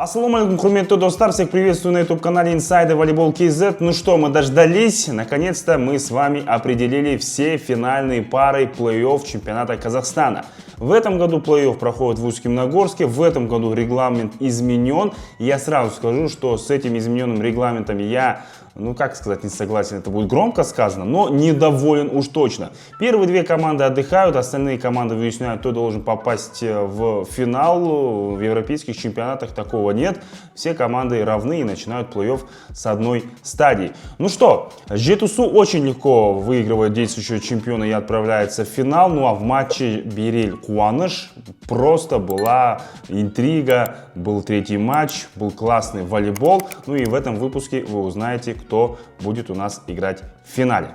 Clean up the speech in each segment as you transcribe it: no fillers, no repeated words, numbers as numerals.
Ассаламу алейкум, құрметті достар, всех приветствую на YouTube-канале Inside Volleyball KZ. Ну что, мы дождались, наконец-то мы с вами определили все финальные пары плей-офф чемпионата Казахстана. В этом году плей-офф проходит в Усть-Каменогорске, в этом году регламент изменен. Я сразу скажу, что с этим измененным регламентом я, как сказать, не согласен, это будет громко сказано, но недоволен уж точно. Первые две команды отдыхают, остальные команды выясняют, кто должен попасть в финал. В европейских чемпионатах такого нет. Все команды равны и начинают плей-офф с одной стадии. Ну что, Жетысу очень легко выигрывает действующего чемпиона и отправляется в финал. Ну а в матче Берель-Куаныш просто была интрига, был третий матч, был классный волейбол. Ну и в этом выпуске вы узнаете, кто будет у нас играть в финале.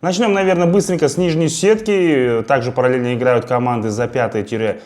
Начнем, наверное, быстренько с нижней сетки. Также параллельно играют команды за 5-8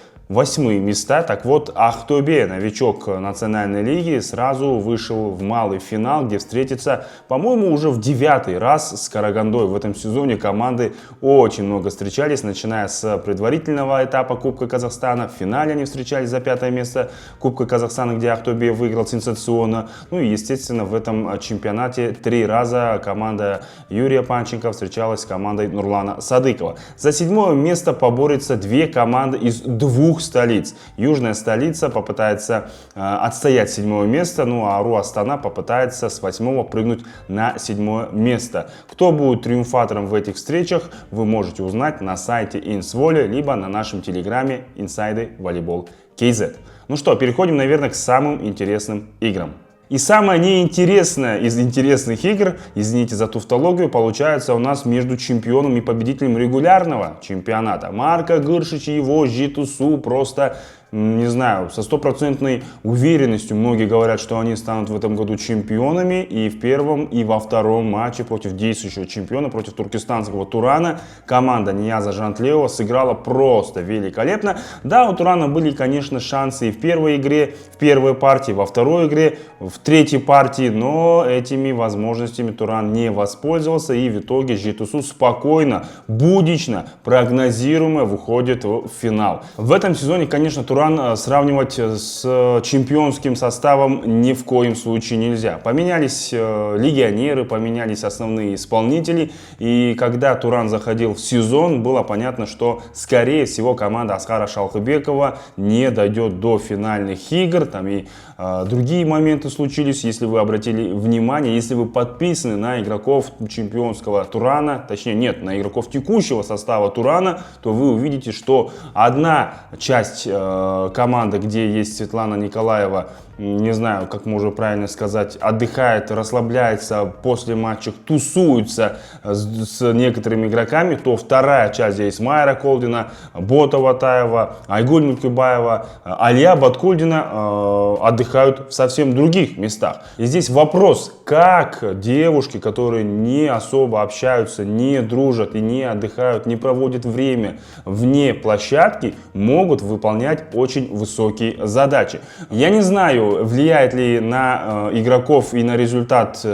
места. Так вот, Ахтобе, новичок национальной лиги, сразу вышел в малый финал, где встретится, по-моему, уже в 9-й раз с Карагандой. В этом сезоне команды очень много встречались, начиная с предварительного этапа Кубка Казахстана. В финале они встречались за 5-е место Кубка Казахстана, где Ахтобе выиграл сенсационно. Ну и, естественно, в этом чемпионате 3 раза команда Юрия Панченко встречалась с командой Нурлана Садыкова. За 7-е место поборются 2 команды из 2 столиц. Южная столица попытается отстоять 7-е место, ну а Ару Астана попытается с 8-го прыгнуть на 7-е место. Кто будет триумфатором в этих встречах, вы можете узнать на сайте InsVolley, либо на нашем телеграме Inside Volleyball KZ. Ну что, переходим, наверное, к самым интересным играм. И самое неинтересное из интересных игр, извините за тавтологию, получается у нас между чемпионом и победителем регулярного чемпионата. Марко Гыршич и его Жетысу просто, не знаю, со стопроцентной уверенностью многие говорят, что они станут в этом году чемпионами. И в первом, и во втором матче против действующего чемпиона, против туркестанского Турана, команда Нияза Жантлеева сыграла просто великолепно. Да, у Турана были, конечно, шансы и в первой игре, в первой партии, во второй игре, в третьей партии, но этими возможностями Туран не воспользовался. И в итоге Жетысу спокойно, буднично, прогнозируемо выходит в финал. В этом сезоне, конечно, Туран сравнивать с чемпионским составом ни в коем случае нельзя. Поменялись легионеры, поменялись основные исполнители. И когда Туран заходил в сезон, было понятно, что, скорее всего, команда Аскара Шалхыбекова не дойдет до финальных игр. Там и другие моменты случились, если вы обратили внимание. Если вы подписаны на игроков чемпионского Турана, точнее нет, на игроков текущего состава Турана, то вы увидите, что одна часть команда, где есть Светлана Николаева, не знаю, как можно правильно сказать, отдыхает, расслабляется после матча, тусуется с некоторыми игроками, то вторая часть, здесь Майра Колдина, Бота Ватаева, Айгуль Мулькибаева, Алия Баткульдина отдыхают в совсем других местах. И здесь вопрос, как девушки, которые не особо общаются, не дружат и не отдыхают, не проводят время вне площадки, могут выполнять очень высокие задачи. Я не знаю, влияет ли на игроков и на результат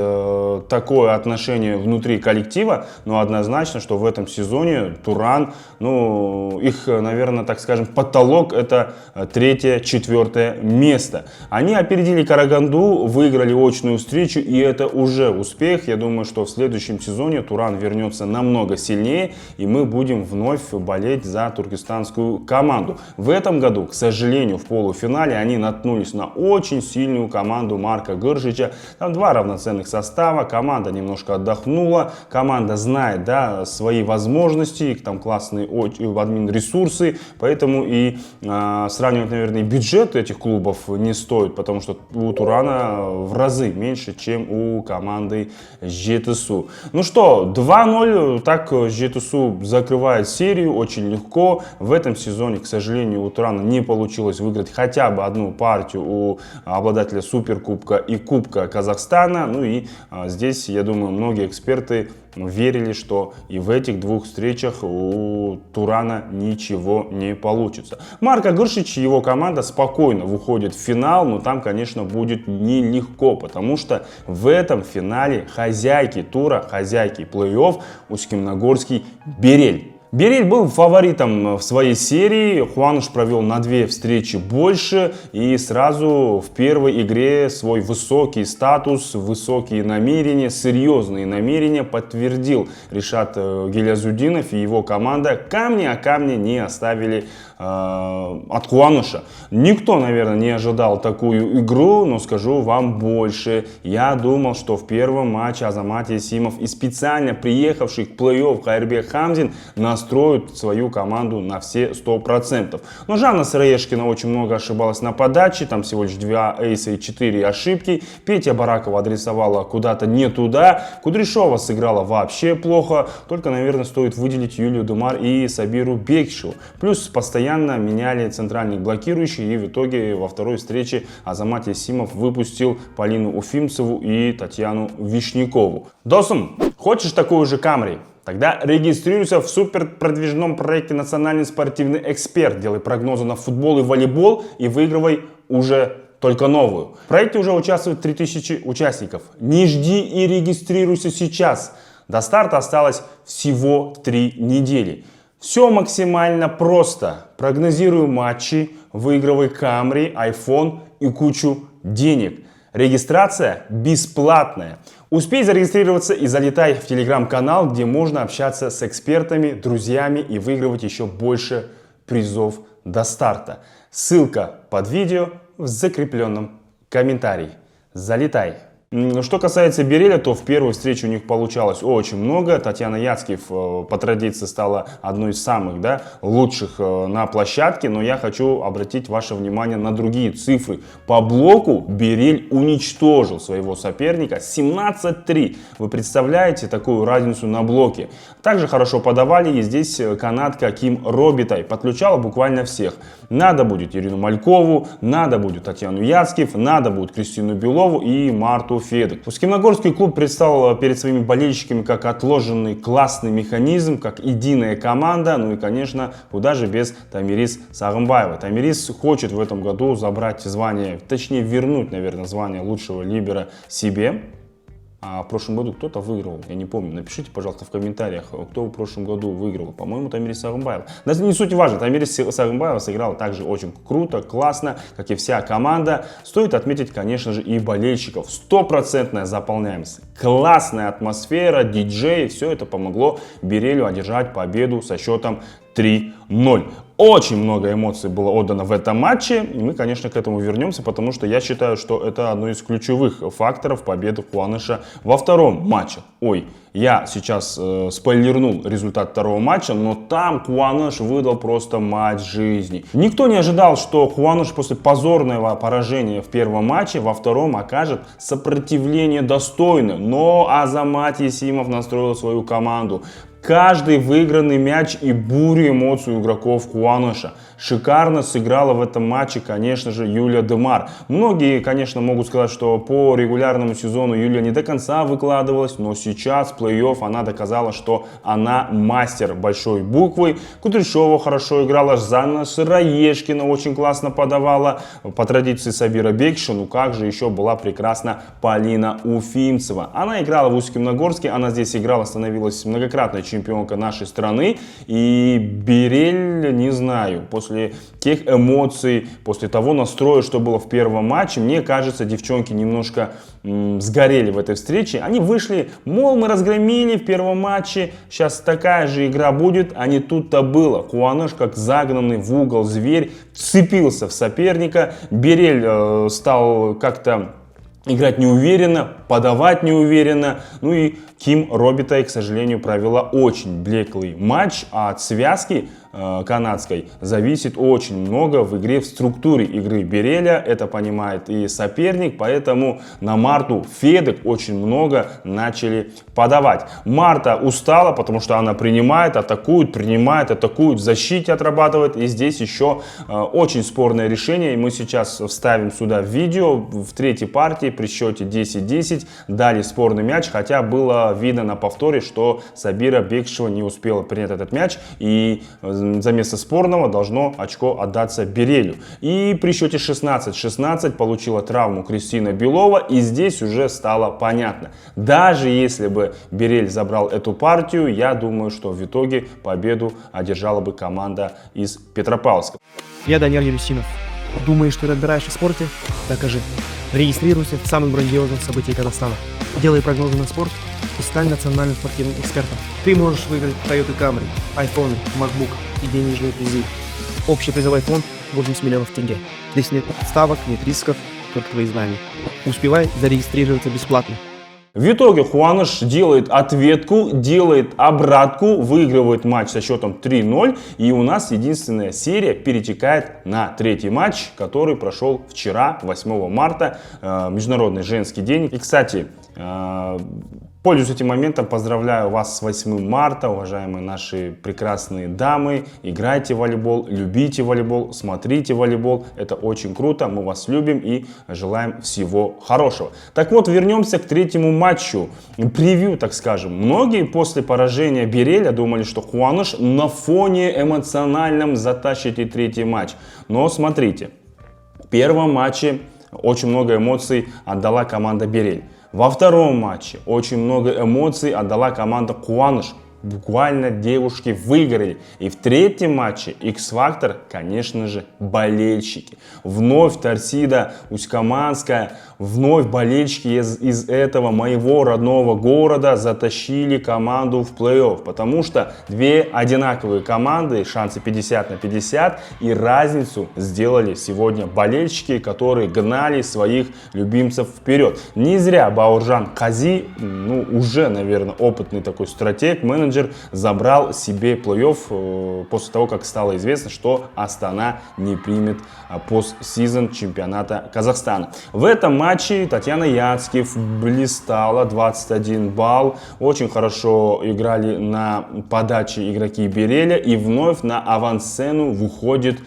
такое отношение внутри коллектива, но однозначно, что в этом сезоне Туран, их, наверное, так скажем, потолок — это 3-4 место. Они опередили Караганду, выиграли очную встречу, и это уже успех. Я думаю, что в следующем сезоне Туран вернется намного сильнее, и мы будем вновь болеть за туркестанскую команду. В этом году, к сожалению, в полуфинале они наткнулись на очень сильную команду Марка Гыршича. Там 2 равноценных состава, команда немножко отдохнула, команда знает, да, свои возможности, там классные админ-ресурсы, поэтому и сравнивать, наверное, бюджет этих клубов не стоит, потому что у Турана в разы меньше, чем у команды Жетысу. Ну что, 2-0, так Жетысу закрывает серию очень легко. В этом сезоне, к сожалению, у Турана не получилось выиграть хотя бы одну партию у обладателя Суперкубка и Кубка Казахстана. Ну и здесь, я думаю, многие эксперты верили, что и в этих 2 встречах у Турана ничего не получится. Марко Гыршич и его команда спокойно выходят в финал, но там, конечно, будет нелегко, потому что в этом финале хозяйки тура, хозяйки плей-офф Усть-Каменогорский Берель. Бериль был фаворитом в своей серии, Хуануш провел на 2 встречи больше и сразу в первой игре свой высокий статус, высокие намерения, серьезные намерения подтвердил Ришат Гилязудинов и его команда. Камни о камне не оставили от Хуануша. Никто, наверное, не ожидал такую игру, но скажу вам больше. Я думал, что в первом матче Азамат Ясимов и специально приехавший к плей-офф Кайырбек Хамзин настроит свою команду на все 100%. Но Жанна Сыроежкина очень много ошибалась на подаче, там всего лишь 2 эйса и 4 ошибки. Петя Баракова адресовала куда-то не туда. Кудряшова сыграла вообще плохо. Только, наверное, стоит выделить Юлию Демар и Сабиру Бекшеву. Плюс постоянно меняли центральных блокирующих, и в итоге во второй встрече Азамат Ясимов выпустил Полину Уфимцеву и Татьяну Вишнякову. Досум, хочешь такую же Камри? Тогда регистрируйся в супер продвижном проекте «Национальный спортивный эксперт». Делай прогнозы на футбол и волейбол и выигрывай уже только новую. В проекте уже участвует 3000 участников. Не жди и регистрируйся сейчас. До старта осталось всего 3 недели. Все максимально просто. Прогнозирую матчи, выигрывай Камри, iPhone и кучу денег. Регистрация бесплатная. Успей зарегистрироваться и залетай в телеграм-канал, где можно общаться с экспертами, друзьями и выигрывать еще больше призов до старта. Ссылка под видео в закрепленном комментарии. Залетай! Что касается Бериля, то в первой встрече у них получалось очень много. Татьяна Яцкив по традиции стала одной из самых лучших на площадке. Но я хочу обратить ваше внимание на другие цифры. По блоку Бериль уничтожил своего соперника 17-3. Вы представляете такую разницу на блоке? Также хорошо подавали и здесь канадка Ким Робитай подключала буквально всех. Надо будет Ирину Малькову, надо будет Татьяну Яцкив, надо будет Кристину Белову и Марту Федек. Усть-Каменогорский клуб предстал перед своими болельщиками как отложенный классный механизм, как единая команда. Ну и, конечно, куда же без Тамирис Сагымбаевой. Тамирис хочет в этом году забрать звание, точнее вернуть, наверное, звание лучшего либера себе. А в прошлом году кто-то выиграл, я не помню. Напишите, пожалуйста, в комментариях, кто в прошлом году выиграл. По-моему, Тамирис Сагымбаева. Но это не суть важно. Тамирис Сагымбаева сыграла также очень круто, классно, как и вся команда. Стоит отметить, конечно же, и болельщиков. 100% заполняемость. Классная атмосфера, диджей. Все это помогло Берилю одержать победу со счетом 3-0. Очень много эмоций было отдано в этом матче, и мы, конечно, к этому вернемся, потому что я считаю, что это одно из ключевых факторов победы Хуануша во втором матче. Ой, я сейчас спойлернул результат второго матча, но там Хуануш выдал просто матч жизни. Никто не ожидал, что Хуануш после позорного поражения в первом матче во втором окажет сопротивление достойное, но Азамат Ясимов настроил свою команду. Каждый выигранный мяч и бурю эмоций у игроков Хуануша. Шикарно сыграла в этом матче, конечно же, Юлия Демар. Многие, конечно, могут сказать, что по регулярному сезону Юлия не до конца выкладывалась, но сейчас в плей-офф она доказала, что она мастер большой буквы. Кудряшова хорошо играла, Жанна Сыроежкина очень классно подавала. По традиции Сабира Бекшева, ну как же еще была прекрасна Полина Уфимцева. Она играла в Усть-Каменогорске, она здесь играла, становилась многократной чемпионкой нашей страны. И Бериль, не знаю, после тех эмоций, после того настроя, что было в первом матче, мне кажется, девчонки немножко сгорели в этой встрече. Они вышли, мол, мы разгромили в первом матче, сейчас такая же игра будет, а не тут-то было. Хуануш, как загнанный в угол зверь, вцепился в соперника. Бериль стал как-то играть неуверенно, подавать неуверенно. Ну и Ким Робитай, к сожалению, провела очень блеклый матч, а от связки канадской зависит очень много в игре, в структуре игры Бериля. Это понимает и соперник, поэтому на Марту Федек очень много начали подавать. Марта устала, потому что она принимает, атакует, в защите отрабатывает. И здесь еще очень спорное решение. И мы сейчас вставим сюда видео в третьей партии при счете 10-10. Дали спорный мяч, хотя было видно на повторе, что Сабира Бекшева не успела принять этот мяч. И за место спорного должно очко отдаться Берелю. И при счете 16-16 получила травму Кристина Белова, и здесь уже стало понятно. Даже если бы Берель забрал эту партию, я думаю, что в итоге победу одержала бы команда из Петропавловска. Я Даниил Елюсинов. Думаешь, что разбираешься в спорте? Докажи. Регистрируйся в самых грандиозных событиях Казахстана. Делай прогнозы на спорт и стань национальным спортивным экспертом. Ты можешь выиграть Toyota Camry, iPhone, MacBook и денежные призы. Общий призовой фонд 80 миллионов тенге. Здесь нет ставок, нет рисков, только твои знания. Успевай зарегистрироваться бесплатно. В итоге Хуаныш делает ответку, делает обратку, выигрывает матч со счетом 3-0. И у нас единственная серия перетекает на третий матч, который прошел вчера, 8 марта, Международный женский день. И, кстати, пользуясь этим моментом, поздравляю вас с 8 марта, уважаемые наши прекрасные дамы. Играйте в волейбол, любите волейбол, смотрите волейбол. Это очень круто, мы вас любим и желаем всего хорошего. Так вот, вернемся к третьему матчу. Превью, так скажем. Многие после поражения Береля думали, что Хуаныш на фоне эмоциональном затащит и третий матч. Но смотрите, в первом матче очень много эмоций отдала команда Берель. Во втором матче очень много эмоций отдала команда Хуаныш. Буквально девушки выиграли. И в третьем матче X-Factor, конечно же, болельщики. Вновь Торсида Усть-Каманская, вновь болельщики из этого моего родного города затащили команду в плей-офф. Потому что две одинаковые команды, шансы 50 на 50, и разницу сделали сегодня болельщики, которые гнали своих любимцев вперед. Не зря Бауыржан Кази, уже, наверное, опытный такой стратег, менеджер, забрал себе плей-офф после того, как стало известно, что Астана не примет постсезон чемпионата Казахстана. В этом матче Татьяна Яцкев блистала, 21 балл. Очень хорошо играли на подаче игроки Береля. И вновь на авансцену выходит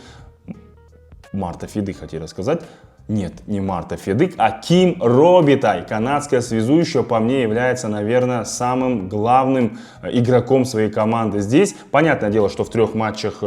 Марта Федык, хотел сказать. Нет, не Марта Федык, а Ким Робитай. Канадская связующая, по мне, является, наверное, самым главным игроком своей команды здесь. Понятное дело, что в трех матчах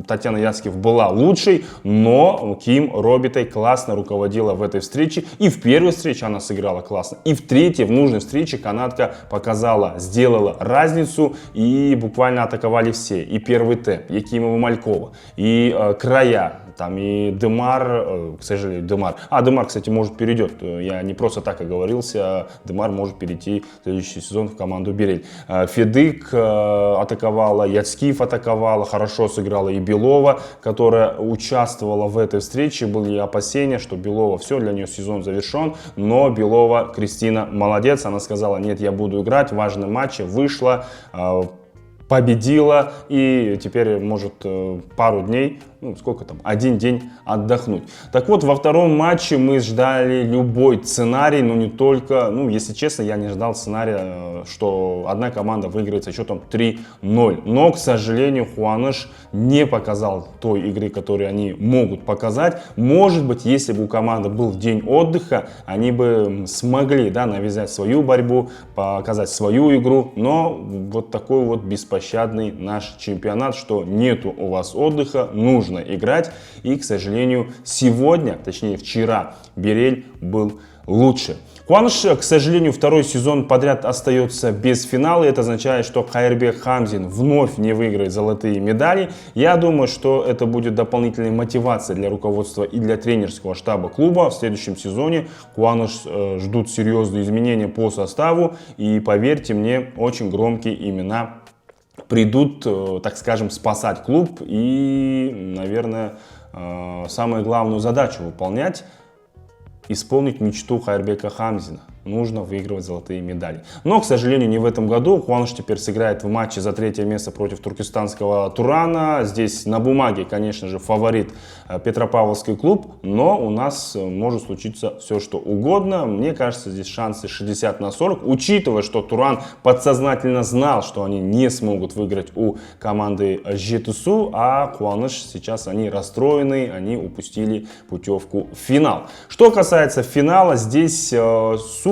Татьяна Яцкев была лучшей, но Ким Робитай классно руководила в этой встрече. И в первой встрече она сыграла классно. И в третьей, в нужной встрече, канадка показала, сделала разницу. И буквально атаковали все. И первый темп, Якимова, Малькова, и края. Там и Демар, к сожалению, Демар. Демар, кстати, может перейдет. Я не просто так оговорился. Демар может перейти в следующий сезон в команду Берель. Федык атаковала, Яцкив атаковала, хорошо сыграла и Белова, которая участвовала в этой встрече. Были опасения, что Белова, все, для нее сезон завершен. Но Белова, Кристина, молодец. Она сказала, нет, я буду играть. Важный матч, вышла, победила и теперь может пару дней, сколько там, один день отдохнуть. Так вот, во втором матче мы ждали любой сценарий, но не только, если честно, я не ждал сценария, что одна команда выиграет со счетом 3-0. Но, к сожалению, Хуаныш не показал той игры, которую они могут показать. Может быть, если бы у команды был день отдыха, они бы смогли, навязать свою борьбу, показать свою игру. Но вот такой вот беспощадный наш чемпионат, что нету у вас отдыха, нужно играть. И, к сожалению, сегодня, точнее вчера, Берель был лучше. Хуаныш, к сожалению, второй сезон подряд остается без финала. Это означает, что Кайырбек Хамзин вновь не выиграет золотые медали. Я думаю, что это будет дополнительной мотивацией для руководства и для тренерского штаба клуба. В следующем сезоне Хуаныш ждут серьезные изменения по составу. И поверьте мне, очень громкие имена придут, так скажем, спасать клуб и, наверное, самую главную задачу выполнять — исполнить мечту Кайырбека Хамзина. Нужно выигрывать золотые медали. Но, к сожалению, не в этом году. Хуаныш теперь сыграет в матче за третье место против туркестанского Турана. Здесь на бумаге, конечно же, фаворит Петропавловский клуб. Но у нас может случиться все, что угодно. Мне кажется, здесь шансы 60 на 40. Учитывая, что Туран подсознательно знал, что они не смогут выиграть у команды Жетысу. А Хуаныш сейчас они расстроены. Они упустили путевку в финал. Что касается финала, здесь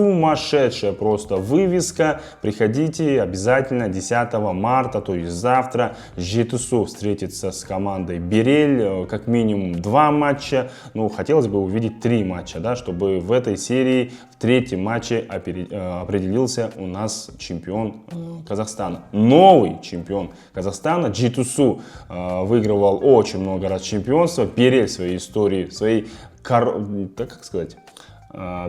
сумасшедшая просто вывеска. Приходите обязательно 10 марта, то есть завтра. Жетысу встретится с командой Берель. Как минимум 2 матча. Ну, хотелось бы увидеть 3 матча, да, чтобы в этой серии в третьем матче определился у нас чемпион Казахстана. Новый чемпион Казахстана. Жетысу выигрывал очень много раз чемпионства. Берель в своей истории,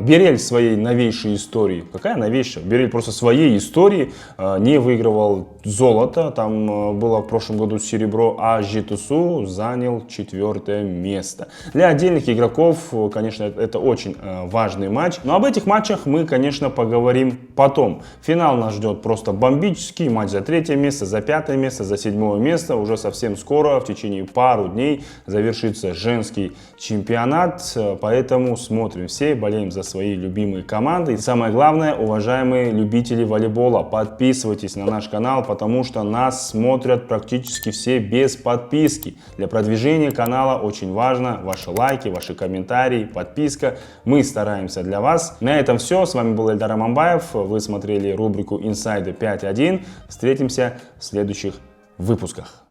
Берель в своей новейшей истории, какая новейшая? Берель просто в своей истории не выигрывал золото, там было в прошлом году серебро, а Жетысу занял 4 место. Для отдельных игроков, конечно, это очень важный матч, но об этих матчах мы, конечно, поговорим потом. Финал нас ждет просто бомбический, матч за 3 место, за 5 место, за 7 место. Уже совсем скоро, в течение пару дней, завершится женский чемпионат, поэтому смотрим все, болеем за свои любимые команды. И самое главное, уважаемые любители волейбола, подписывайтесь на наш канал, потому что нас смотрят практически все без подписки. Для продвижения канала очень важно ваши лайки, ваши комментарии, подписка. Мы стараемся для вас. На этом все. С вами был Эльдар Аманбаев. Вы смотрели рубрику Инсайды 5.1. Встретимся в следующих выпусках.